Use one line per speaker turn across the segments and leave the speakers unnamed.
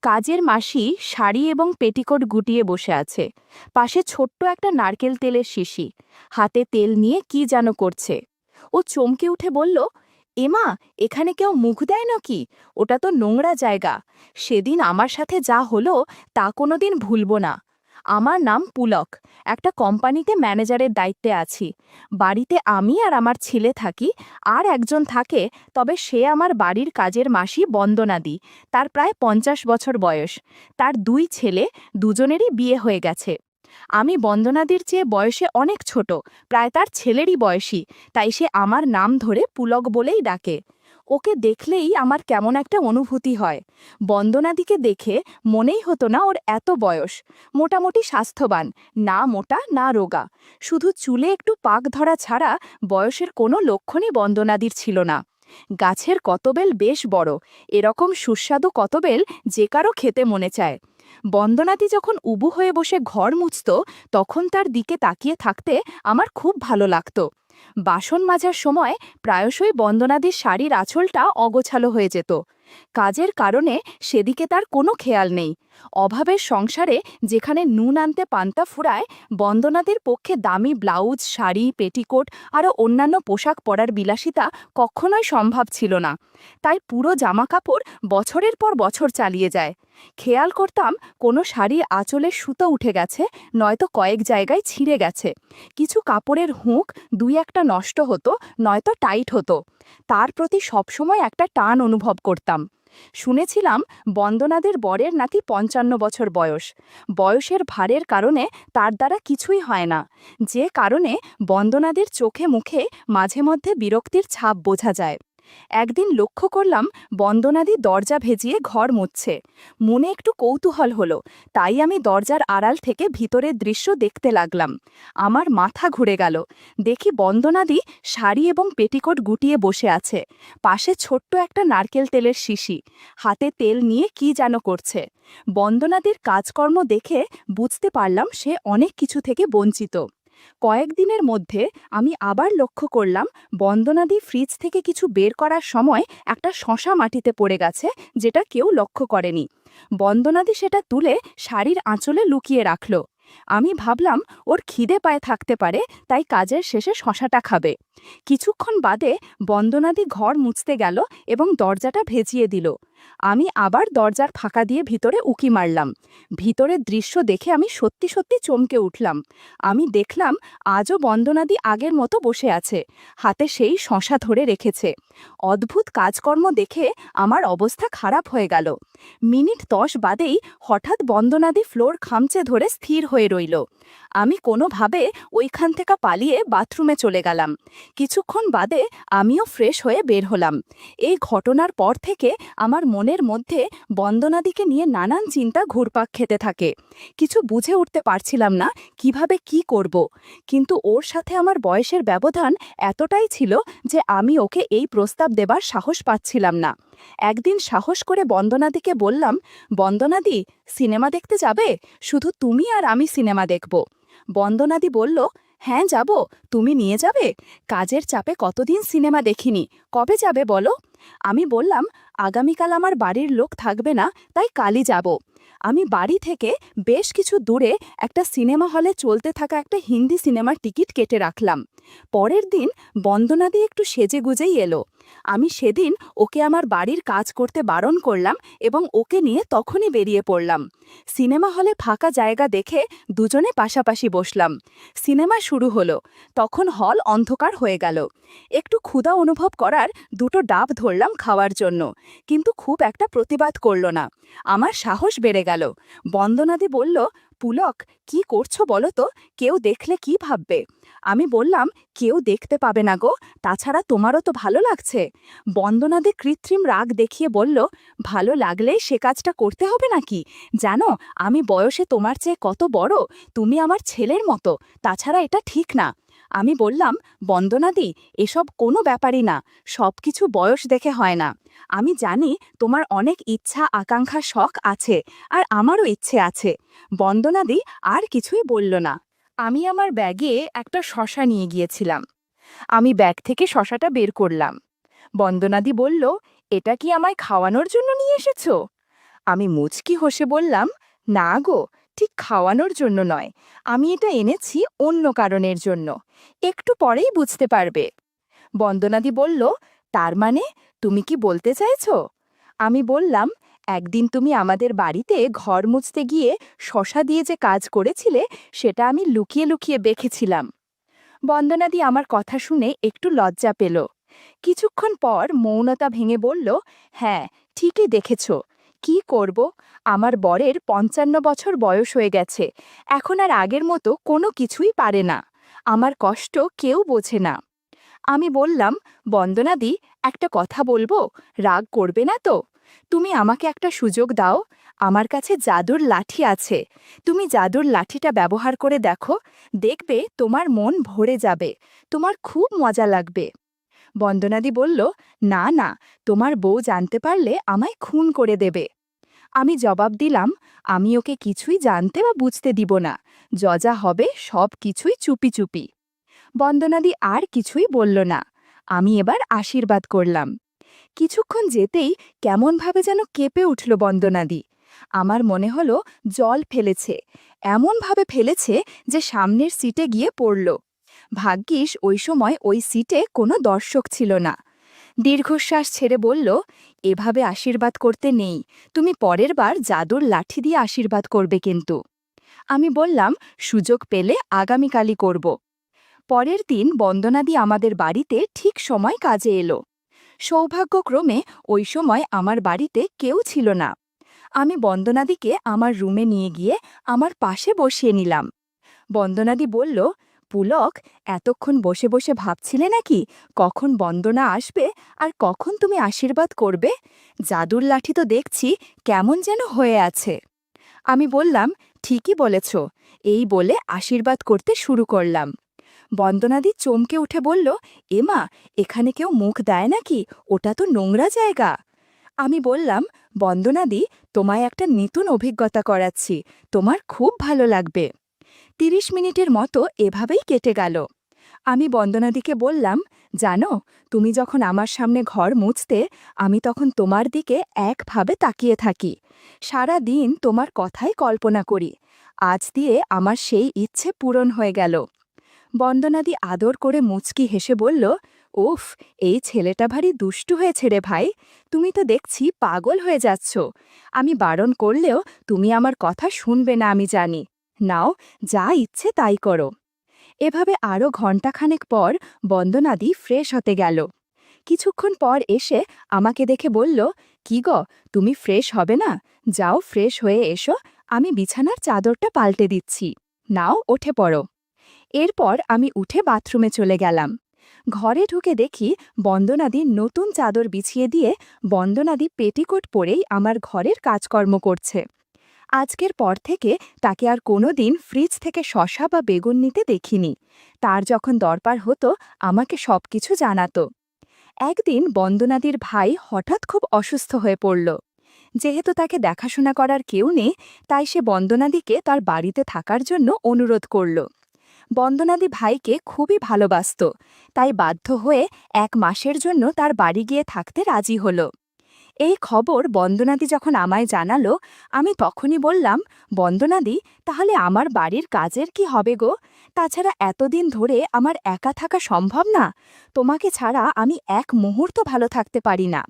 কাজের মাসি শাড়ি এবং পেটিকোট গুটিয়ে বসে আছে। পাশে ছোট্ট একটা নারকেল তেলের শিশি, হাতে তেল নিয়ে কি যেন করছে। ও চমকে উঠে বলল, এমা, এখানে কেউ মুখ দেয় নাকি? ওটা তো নোংরা জায়গা। সেদিন আমার সাথে যা হলো তা কোনোদিন ভুলব না। আমার নাম পুলক, একটা কোম্পানিতে ম্যানেজারের দায়িত্বে আছি। বাড়িতে আমি আর আমার ছেলে থাকি, আর একজন থাকে, তবে সে আমার বাড়ির কাজের মাসি বন্দনাদি। তার প্রায় ৫০ বছর বয়স। তার ২ ছেলে, দুজনেরই বিয়ে হয়ে গেছে। আমি বন্দনাদির চেয়ে বয়সে অনেক ছোট, প্রায় তার ছেলেরই বয়সী, তাই সে আমার নাম ধরে পুলক বলেই ডাকে। ওকে দেখলেই আমার কেমন একটা অনুভূতি হয়। বন্দনাদিকে দেখে মনেই হতো না ওর এত বয়স। মোটামুটি স্বাস্থ্যবান, না মোটা না রোগা, শুধু চুলে একটু পাক ধরা ছাড়া বয়সের কোনো লক্ষণই বন্দনাদির ছিল না। গাছের কতবেল বেশ বড়, এরকম সুস্বাদু কতবেল যে কারো খেতে মনে চায়। বন্দনাদি যখন উবু হয়ে বসে ঘর মুছত, তখন তার দিকে তাকিয়ে থাকতে আমার খুব ভালো লাগত। বাসন মাজার সময় প্রায়শই বন্দনাদির শাড়ির আঁচলটা অগোছালো হয়ে যেত। কাজের কারণে সেদিকে তার কোনো খেয়াল নেই। অভাবের সংসারে যেখানে নুন আনতে পান্তা ফুরায়, বন্দনাদের পক্ষে দামি ব্লাউজ, শাড়ি, পেটিকোট আরও অন্যান্য পোশাক পরার বিলাসিতা কখনোই সম্ভব ছিল না। তাই পুরো জামাকাপড় বছরের পর বছর চালিয়ে যায়। খেয়াল করতাম কোনো শাড়ির আঁচলের সুতো উঠে গেছে, নয়তো কয়েক জায়গায় ছিঁড়ে গেছে। কিছু কাপড়ের হুঁক দুই একটা নষ্ট হতো, নয়তো টাইট হতো। তার প্রতি সবসময় একটা টান অনুভব করতাম। শুনেছিলাম বন্দনাদের বরের নাকি ৫৫ বছর বয়স। বয়সের ভারের কারণে তার দ্বারা কিছুই হয় না, যে কারণে বন্দনাদের চোখে মুখে মাঝে মধ্যে বিরক্তির ছাপ বোঝা যায়। একদিন লক্ষ্য করলাম বন্দনাদি দরজা ভেজিয়ে ঘর মুছছে। মনে একটু কৌতূহল হলো, তাই আমি দরজার আড়াল থেকে ভিতরের দৃশ্য দেখতে লাগলাম। আমার মাথা ঘুরে গেল। দেখি বন্দনাদি শাড়ি এবং পেটিকোট গুটিয়ে বসে আছে। পাশে ছোট্ট একটা নারকেল তেলের শিশি, হাতে তেল নিয়ে কি যেন করছে। বন্দনাদির কাজকর্ম দেখে বুঝতে পারলাম সে অনেক কিছু থেকে বঞ্চিত। কয়েকদিনের মধ্যে আমি আবার লক্ষ্য করলাম বন্দনাদি ফ্রিজ থেকে কিছু বের করার সময় একটা শশা মাটিতে পড়ে গেছে, যেটা কেউ লক্ষ্য করেনি। বন্দনাদি সেটা তুলে শাড়ির আঁচলে লুকিয়ে রাখল। আমি ভাবলাম ওর খিদে পায়ে থাকতে পারে, তাই কাজের শেষে শশাটা খাবে। কিছুক্ষণ বাদে বন্দনাদি ঘর মুছতে গেল এবং দরজাটা ভেজিয়ে দিল। আমি আবার দরজার ফাঁকা দিয়ে ভিতরে উকি মারলাম। ভিতরের দৃশ্য দেখে আমি সত্যি সত্যি চমকে উঠলাম। আমি দেখলাম আজও বন্দনাদি আগের মতো বসে আছে, হাতে সেই শশা ধরে রেখেছে। অদ্ভুত কাজকর্ম দেখে আমার অবস্থা খারাপ হয়ে গেল। মিনিট ১০ বাদেই হঠাৎ বন্দনাদি ফ্লোর খামচে ধরে স্থির হয়ে রইল। আমি কোনোভাবে ওইখান থেকে পালিয়ে বাথরুমে চলে গেলাম। কিছুক্ষণ বাদে আমিও ফ্রেশ হয়ে বের হলাম। এই ঘটনার পর থেকে আমার মনের মধ্যে বন্দনাদিকে নিয়ে নানান চিন্তা ঘুরপাক খেতে থাকে। কিছু বুঝে উঠতে পারছিলাম না কিভাবে কি করব, কিন্তু ওর সাথে আমার বয়সের ব্যবধান এতটাই ছিল যে আমি ওকে এই প্রস্তাব দেবার সাহস পাচ্ছিলাম না। একদিন সাহস করে বন্দনাদিকে বললাম, বন্দনাদি, সিনেমা দেখতে যাবে? শুধু তুমি আর আমি সিনেমা দেখব। বন্দনাদি বলল, হ্যাঁ যাব। তুমি নিয়ে যাবে? কাজের চাপে কতদিন সিনেমা দেখিনি, কবে যাবে বলো? আমি বললাম, আগামীকাল আমার বাড়ির লোক থাকবে না, তাই কালই যাব। আমি বাড়ি থেকে বেশ কিছু দূরে একটা সিনেমা হলে চলতে থাকা একটা হিন্দি সিনেমার টিকিট কেটে রাখলাম। পরের দিন বন্দনাদি একটু সেজেগুজেই এলো। আমি সেদিন ওকে আমার বাড়ির কাজ করতে বারণ করলাম এবং ওকে নিয়ে তখনই বেরিয়ে পড়লাম। সিনেমা হলে ফাঁকা জায়গা দেখে দুজনে পাশাপাশি বসলাম। সিনেমা শুরু হলো। তখন হল অন্ধকার হয়ে গেল। একটু ক্ষুধা অনুভব করার দুটো ডাব ধরলাম খাওয়ার জন্য, কিন্তু খুব একটা প্রতিবাদ করল না। আমার সাহস বেড়ে গেল। বন্দনাদি বলল, পুলক, কি করছো বলো তো? কেউ দেখলে কি ভাববে? আমি বললাম, কেউ দেখতে পাবে না গো, তাছাড়া তোমারও তো ভালো লাগছে। বন্দনাদি কৃত্রিম রাগ দেখিয়ে বলল, ভালো লাগলেই সে কাজটা করতে হবে নাকি? জানো আমি বয়সে তোমার চেয়ে কত বড়? তুমি আমার ছেলের মতো, তাছাড়া এটা ঠিক না। আমি বললাম, বন্দনাদি, এসব কোনো ব্যাপারই না, সব কিছু বয়স দেখে হয় না। আমি জানি তোমার অনেক ইচ্ছা আকাঙ্ক্ষা শখ আছে, আর আমারও ইচ্ছে আছে। বন্দনাদি আর কিছুই বলল না। আমি আমার ব্যাগে একটা শশা নিয়ে গিয়েছিলাম। আমি ব্যাগ থেকে শশাটা বের করলাম। বন্দনাদি বলল, এটা কি আমায় খাওয়ানোর জন্য নিয়ে এসেছো? আমি মুচকি হেসে বললাম, না গো, ঠিক খাওয়ানোর জন্য নয়, আমি এটা এনেছি অন্য কারণের জন্য। একটু পরেই বুঝতে পারবে। বন্দনাদি বলল, তার মানে তুমি কি বলতে চাইছো? আমি বললাম, একদিন তুমি আমাদের বাড়িতে ঘর মুছতে গিয়ে শশা দিয়ে যে কাজ করেছিলে সেটা আমি লুকিয়ে লুকিয়ে দেখেছিলাম। বন্দনাদি আমার কথা শুনে একটু লজ্জা পেল। কিছুক্ষণ পর মৌনতা ভেঙে বলল, হ্যাঁ, ঠিকই দেখেছ। কি করব, আমার বরের ৫৫ বছর বয়স হয়ে গেছে, এখন আর আগের মতো কোনো কিছুই পারে না। আমার কষ্ট কেউ বোঝে না। আমি বললাম, বন্দনাদি, একটা কথা বলবো, রাগ করবে না তো? তুমি আমাকে একটা সুযোগ দাও। আমার কাছে জাদুর লাঠি আছে, তুমি জাদুর লাঠিটা ব্যবহার করে দেখো, দেখবে তোমার মন ভরে যাবে, তোমার খুব মজা লাগবে। বন্দনাদি বলল, না না, তোমার বউ জানতে পারলে আমায় খুন করে দেবে। আমি জবাব দিলাম, আমি ওকে কিছুই জানতে বা বুঝতে দিব না, যা হবে সব কিছুই চুপি চুপি। বন্দনাদি আর কিছুই বলল না। আমি এবার আশীর্বাদ করলাম। কিছুক্ষণ যেতেই কেমনভাবে যেন কেঁপে উঠল বন্দনাদি। আমার মনে হলো জল ফেলেছে, এমনভাবে ফেলেছে যে সামনের সিটে গিয়ে পড়ল। ভাগ্যিস ওই সময় ওই সিটে কোনো দর্শক ছিল না। দীর্ঘশ্বাস ছেড়ে বলল, এভাবে আশীর্বাদ করতে নেই, তুমি পরের বার জাদুর লাঠি দিয়ে আশীর্বাদ করবে কিন্তু। আমি বললাম, সুযোগ পেলে আগামীকালই করব। পরের দিন বন্দনাদি আমাদের বাড়িতে ঠিক সময় কাজে এলো। সৌভাগ্যক্রমে ওই সময় আমার বাড়িতে কেউ ছিল না। আমি বন্দনাদিকে আমার রুমে নিয়ে গিয়ে আমার পাশে বসিয়ে নিলাম। বন্দনাদি বলল, পুলক, এতক্ষণ বসে বসে ভাবছিলে নাকি কখন বন্দনা আসবে আর কখন তুমি আশীর্বাদ করবে? জাদুর লাঠি তো দেখছি কেমন যেন হয়ে আছে। আমি বললাম, ঠিকই বলেছ। এই বলে আশীর্বাদ করতে শুরু করলাম। বন্দনাদি চমকে উঠে বলল, এমা, এখানে কেউ মুখ দেয় নাকি? ওটা তো নোংরা জায়গা। আমি বললাম, বন্দনাদি, তোমায় একটা নতুন অভিজ্ঞতা করাচ্ছি, তোমার খুব ভালো লাগবে। ৩০ মিনিটের মতো এভাবেই কেটে গেল। আমি বন্দনাদিকে বললাম, জানো, তুমি যখন আমার সামনে ঘর মুছতে, আমি তখন তোমার দিকে একভাবে তাকিয়ে থাকি, সারা দিন তোমার কথাই কল্পনা করি। আজ দিয়ে আমার সেই ইচ্ছে পূরণ হয়ে গেল। বন্দনাদি আদর করে মুচকি হেসে বলল, উফ, এই ছেলেটা ভারী দুষ্টু হয়েছে রে ভাই, তুমি তো দেখছি পাগল হয়ে যাচ্ছ। আমি বারণ করলেও তুমি আমার কথা শুনবে না আমি জানি। নাও, যা ইচ্ছে তাই করো। এভাবে আরও ঘণ্টাখানেক পর বন্দনাদি ফ্রেশ হতে গেল। কিছুক্ষণ পর এসে আমাকে দেখে বলল, কি গো, তুমি ফ্রেশ হবে না? যাও, ফ্রেশ হয়ে এসো, আমি বিছানার চাদরটা পাল্টে দিচ্ছি। নাও, উঠে পড়ো। এরপর আমি উঠে বাথরুমে চলে গেলাম। ঘরে ঢুকে দেখি বন্দনাদি নতুন চাদর বিছিয়ে দিয়ে বন্দনাদি পেটিকোট পরেই আমার ঘরের কাজকর্ম করছে। আজকের পর থেকে তাকে আর কোনো দিন ফ্রিজ থেকে শসা বা বেগুন নিতে দেখিনি। তার যখন দরকার হতো আমাকে সবকিছু জানাতো। একদিন বন্দনাদির ভাই হঠাৎ খুব অসুস্থ হয়ে পড়ল। যেহেতু তাকে দেখাশোনা করার কেউ নেই, তাই সে বন্দনাদিকে তার বাড়িতে থাকার জন্য অনুরোধ করল। বন্দনাদি ভাইকে খুবই ভালোবাসত, তাই বাধ্য হয়ে ১ মাসের জন্য তার বাড়ি গিয়ে থাকতে রাজি হল। এই খবর বন্দনাদি যখন আমায় জানালো, আমি তখনই বললাম, বন্দনাদি, তাহলে আমার বাড়ির কাজের কি হবে গো? তাছাড়া এতদিন ধরে আমার একা থাকা সম্ভব না, তোমাকে ছাড়া আমি এক মুহূর্ত ভালো থাকতে পারি না।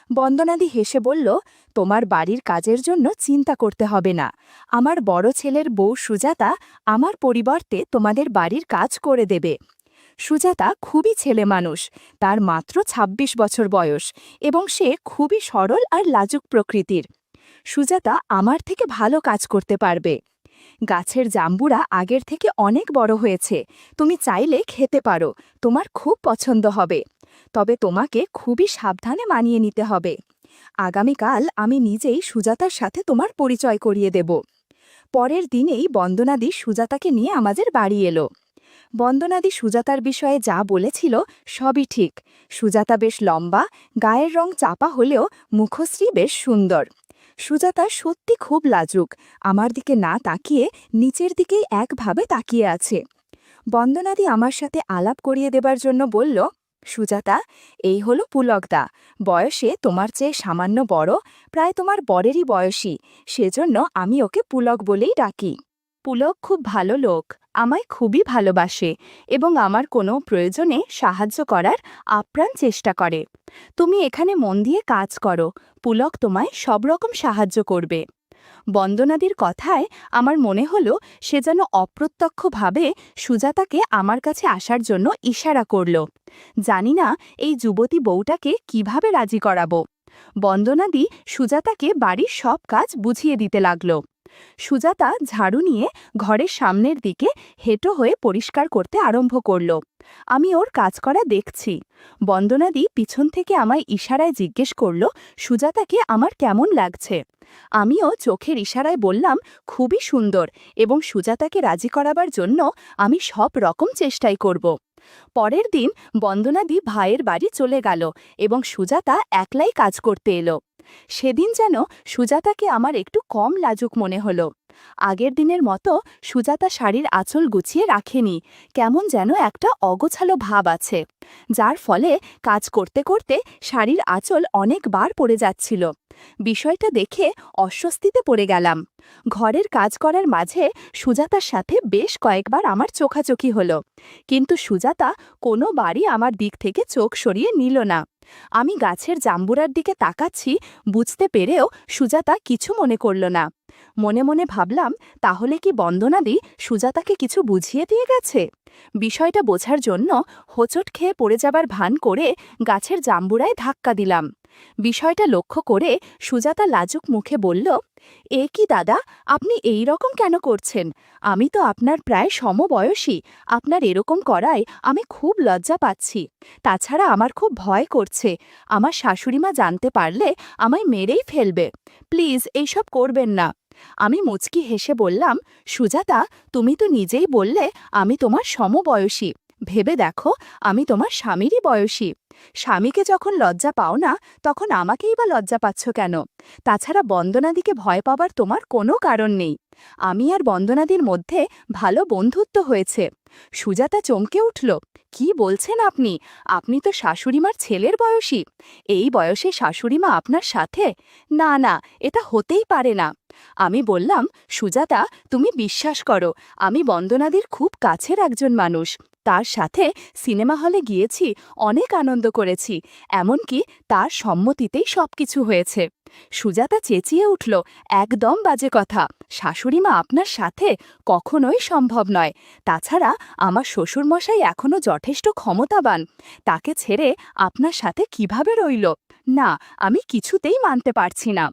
বন্দনাদি হেসে বলল, তোমার বাড়ির কাজের জন্য চিন্তা করতে হবে না, আমার বড় ছেলের বউ সুজাতা আমার পরিবর্তে তোমাদের বাড়ির কাজ করে দেবে। সুজাতা খুবই ছেলে মানুষ, তার মাত্র ২৬ বছর বয়স এবং সে খুবই সরল আর লাজুক প্রকৃতির। সুজাতা আমার থেকে ভালো কাজ করতে পারবে। গাছের জাম্বুরা আগের থেকে অনেক বড় হয়েছে, তুমি চাইলে খেতে পারো, তোমার খুব পছন্দ হবে। তবে তোমাকে খুবই সাবধানে মানিয়ে নিতে হবে। আগামীকাল আমি নিজেই সুজাতার সাথে তোমার পরিচয় করিয়ে দেব। পরের দিনেই বন্দনাদি সুজাতাকে নিয়ে আমাদের বাড়ি এলো। বন্দনাদি সুজাতার বিষয়ে যা বলেছিল সবই ঠিক। সুজাতা বেশ লম্বা, গায়ের রং চাপা হলেও মুখশ্রী বেশ সুন্দর। সুজাতা সত্যি খুব লাজুক, আমার দিকে না তাকিয়ে নিচের দিকেই একভাবে তাকিয়ে আছে। বন্দনাদি আমার সাথে আলাপ করিয়ে দেবার জন্য বলল, সুজাতা, এই হলো পুলকদা। বয়সে তোমার চেয়ে সামান্য বড়, প্রায় তোমার বরেরই বয়সী, সেজন্য আমি ওকে পুলক বলেই ডাকি। পুলক খুব ভালো লোক, আমায় খুবই ভালোবাসে এবং আমার কোনো প্রয়োজনে সাহায্য করার আপ্রাণ চেষ্টা করে। তুমি এখানে মন দিয়ে কাজ করো, পুলক তোমায় সব রকম সাহায্য করবে। বন্দনাদির কথায় আমার মনে হলো সে যেন অপ্রত্যক্ষভাবে সুজাতাকে আমার কাছে আসার জন্য ইশারা করল। জানি না এই যুবতী বউটাকে কিভাবে রাজি করাবো। বন্দনাদি সুজাতাকে বাড়ির সব কাজ বুঝিয়ে দিতে লাগল। সুজাতা ঝাড়ু নিয়ে ঘরের সামনের দিকে হেঁটো হয়ে পরিষ্কার করতে আরম্ভ করল। আমি ওর কাজ করা দেখছি। বন্দনাদি পিছন থেকে আমায় ইশারায় জিজ্ঞেস করল সুজাতাকে আমার কেমন লাগছে। আমিও চোখের ইশারায় বললাম খুবই সুন্দর এবং সুজাতাকে রাজি করাবার জন্য আমি সব রকম চেষ্টাই করব। পরের দিন বন্দনাদি ভাইয়ের বাড়ি চলে গেল এবং সুজাতা একলাই কাজ করতে এলো। সেদিন যেন সুজাতাকে আমার একটু কম লাজুক মনে হলো। আগের দিনের মতো সুজাতা শাড়ির আঁচল গুছিয়ে রাখেনি, কেমন যেন একটা অগোছালো ভাব আছে, যার ফলে কাজ করতে করতে শাড়ির আঁচল অনেকবার পড়ে যাচ্ছিল। বিষয়টা দেখে অস্বস্তিতে পড়ে গেলাম। ঘরের কাজ করার মাঝে সুজাতার সাথে বেশ কয়েকবার আমার চোখাচোখি হলো, কিন্তু সুজাতা কোনোবারই আমার দিক থেকে চোখ সরিয়ে নিল না। আমি গাছের জাম্বুরার দিকে তাকাচ্ছি, বুঝতে পেরেও সুজাতা কিছু মনে করল না। মনে মনে ভাবলাম, তাহলে কি বন্দনাদি সুজাতাকে কিছু বুঝিয়ে দিয়ে গেছে? বিষয়টা বোঝার জন্য হোঁচট খেয়ে পড়ে যাবার ভান করে গাছের জাম্বুরায় ধাক্কা দিলাম। বিষয়টা লক্ষ্য করে সুজাতা লাজুক মুখে বলল, এ কি দাদা, আপনি এই রকম কেন করছেন? আমি তো আপনার প্রায় সমবয়সী, আপনার এরকম করায় আমি খুব লজ্জা পাচ্ছি। তাছাড়া আমার খুব ভয় করছে, আমার শাশুড়িমা জানতে পারলে আমায় মেরেই ফেলবে। প্লিজ এইসব করবেন না। আমি মুচকি হেসে বললাম, সুজাতা, তুমি তো নিজেই বললে আমি তোমার সমবয়সী। ভেবে দেখো, আমি তোমার স্বামীরই বয়সী। স্বামীকে যখন লজ্জা পাও না, তখন আমাকেই বা লজ্জা পাচ্ছ কেন? তাছাড়া বন্দনাদিকে ভয় পাবার তোমার কোনো কারণ নেই। আমি আর বন্দনাদির মধ্যে ভালো বন্ধুত্ব হয়েছে। সুজাতা চমকে উঠল, কি বলছেন আপনি? আপনি তো শাশুড়িমার ছেলের বয়সী। এই বয়সে শাশুড়িমা আপনার সাথে? না না, এটা হতেই পারে না। আমি বললাম, সুজাতা, তুমি বিশ্বাস করো, আমি বন্দনাদির খুব কাছের একজন মানুষ। তার সাথে সিনেমা হলে গিয়েছি, অনেক আনন্দ করেছি, এমনকি তার সম্মতিতেই সবকিছু হয়েছে। সুজাতা চেঁচিয়ে উঠল, একদম বাজে কথা। শাশুড়িমা আপনার সাথে? কখনোই সম্ভব নয়। তাছাড়া আমার শ্বশুরমশাই এখনও যথেষ্ট ক্ষমতাবান, তাকে ছেড়ে আপনার সাথে কিভাবে রইল? না, আমি কিছুতেই মানতে পারছি না।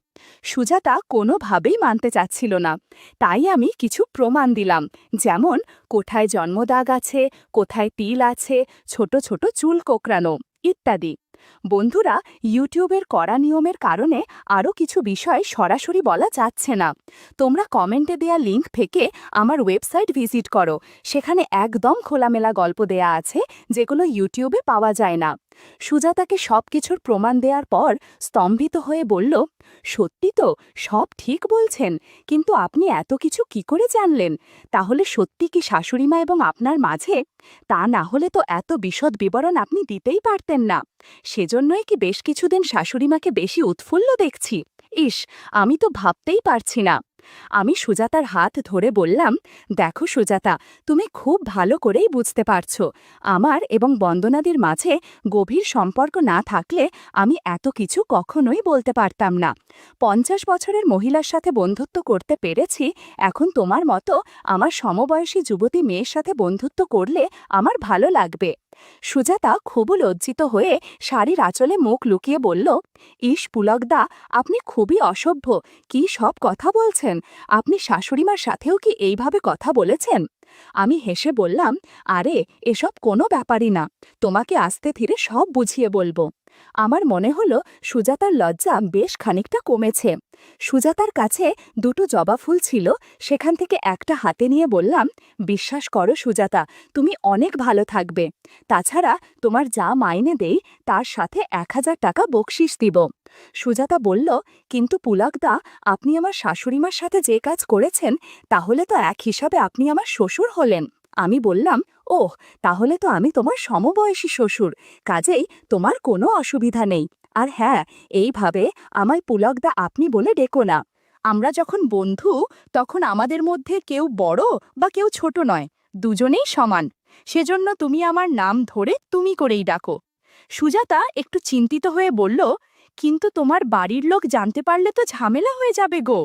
সুজাতা কোনোভাবেই মানতে চাচ্ছিল না। তাই আমি কিছু প্রমাণ দিলাম, যেমন কোথায় জন্মদাগ আছে, কোথায় তিল আছে, ছোট ছোট চুল কোঁকড়ানো ইত্যাদি। বন্ধুরা, ইউটিউবের কড়া নিয়মের কারণে আরও কিছু বিষয় সরাসরি বলা যাচ্ছে না। তোমরা কমেন্টে দেয়া লিঙ্ক থেকে আমার ওয়েবসাইট ভিজিট করো, সেখানে একদম খোলামেলা গল্প দেয়া আছে, যেগুলো ইউটিউবে পাওয়া যায় না। সুজাতাকে সব কিছুর প্রমাণ দেওয়ার পর স্তম্ভিত হয়ে বলল, সত্যি তো, সব ঠিক বলছেন, কিন্তু আপনি এত কিছু কি করে জানলেন? তাহলে সত্যি কি শাশুড়িমা এবং আপনার মাঝে? তা না হলে তো এত বিশদ বিবরণ আপনি দিতেই পারতেন না। সেজন্যই কি বেশ কিছুদিন শাশুড়িমাকে বেশি উৎফুল্ল দেখছি? ইস, আমি তো ভাবতেই পারছি না। আমি সুজাতার হাত ধরে বললাম, দেখো সুজাতা, তুমি খুব ভালো করেই বুঝতে পারছো, আমার এবং বন্দনাদির মাঝে গভীর সম্পর্ক না থাকলে আমি এত কিছু কখনোই বলতে পারতাম না। 50 বছরের মহিলার সাথে বন্ধুত্ব করতে পেরেছি, এখন তোমার মতো আমার সমবয়সী যুবতী মেয়ের সাথে বন্ধুত্ব করলে আমার ভালো লাগবে। সুজাতা খুব লজ্জিত হয়ে শাড়ির আঁচলে মুখ লুকিয়ে বলল, ইস পুলকদা, আপনি খুবই অসভ্য, কি সব কথা বলছেন? আপনি শাশুড়িমার সাথেও কি এইভাবে কথা বলেছেন? আমি হেসে বললাম, আরে এসব কোনো ব্যাপারই না, তোমাকে আস্তে ধীরে সব বুঝিয়ে বলবো। আমার মনে হলো সুজাতার লজ্জা বেশ খানিকটা কমেছে। সুজাতার কাছে দুটো জবা ফুল ছিল, সেখান থেকে একটা হাতে নিয়ে বললাম, বিশ্বাস করো সুজাতা, তুমি অনেক ভালো থাকবে। তাছাড়া তোমার যা মাইনে দেই তার সাথে 1000 টাকা বকশিস দিব। সুজাতা বলল, কিন্তু পুলকদা, আপনি আমার শাশুড়িমার সাথে যে কাজ করেছেন, তাহলে তো এক হিসাবে আপনি আমার শ্বশুর হলেন। আমি বললাম, ওহ, তাহলে তো আমি তোমার সমবয়সী শ্বশুর, কাজেই তোমার কোনো অসুবিধা নেই। আর হ্যাঁ, এইভাবে আমায় পুলকদা আপনি বলে ডেকো না। আমরা যখন বন্ধু, তখন আমাদের মধ্যে কেউ বড় বা কেউ ছোট নয়, দুজনেই সমান। সেজন্য তুমি আমার নাম ধরে তুমি করেই ডাকো। সুজাতা একটু চিন্তিত হয়ে বলল, কিন্তু তোমার বাড়ির লোক জানতে পারলে তো ঝামেলা হয়ে যাবে গো।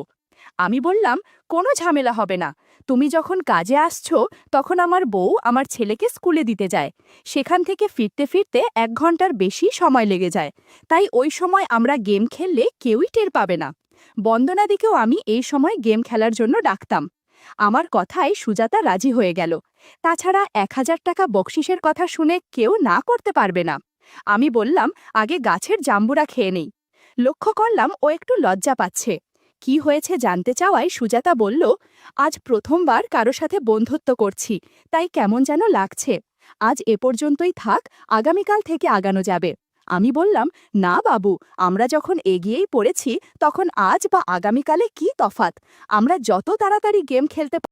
আমি বললাম, কোনো ঝামেলা হবে না। তুমি যখন কাজে আসছো, তখন আমার বউ আমার ছেলেকে স্কুলে দিতে যায়। সেখান থেকে ফিরতে ফিরতে 1 ঘন্টার বেশি সময় লেগে যায়। তাই ওই সময় আমরা গেম খেললে কেউই টের পাবে না। বন্দনাদিকেও আমি এই সময় গেম খেলার জন্য ডাকতাম। আমার কথায় সুজাতা রাজি হয়ে গেল। তাছাড়া 1,000 টাকা বকশিসের কথা শুনে কেউ না করতে পারবে না। আমি বললাম, আগে গাছের জাম্বুরা খেয়ে নেই। লক্ষ্য করলাম ও একটু লজ্জা পাচ্ছে। কি হয়েছে জানতে চাওয়ায় সুজাতা বলল, আজ প্রথমবার কারো সাথে বন্ধুত্ব করছি, তাই কেমন যেন লাগছে। আজ এ পর্যন্তই থাক, আগামীকাল থেকে আগানো যাবে। আমি বললাম, না বাবু, আমরা যখন এগিয়েই পড়েছি, তখন আজ বা আগামীকালে কি তফাৎ? আমরা যত তাড়াতাড়ি গেম খেলতে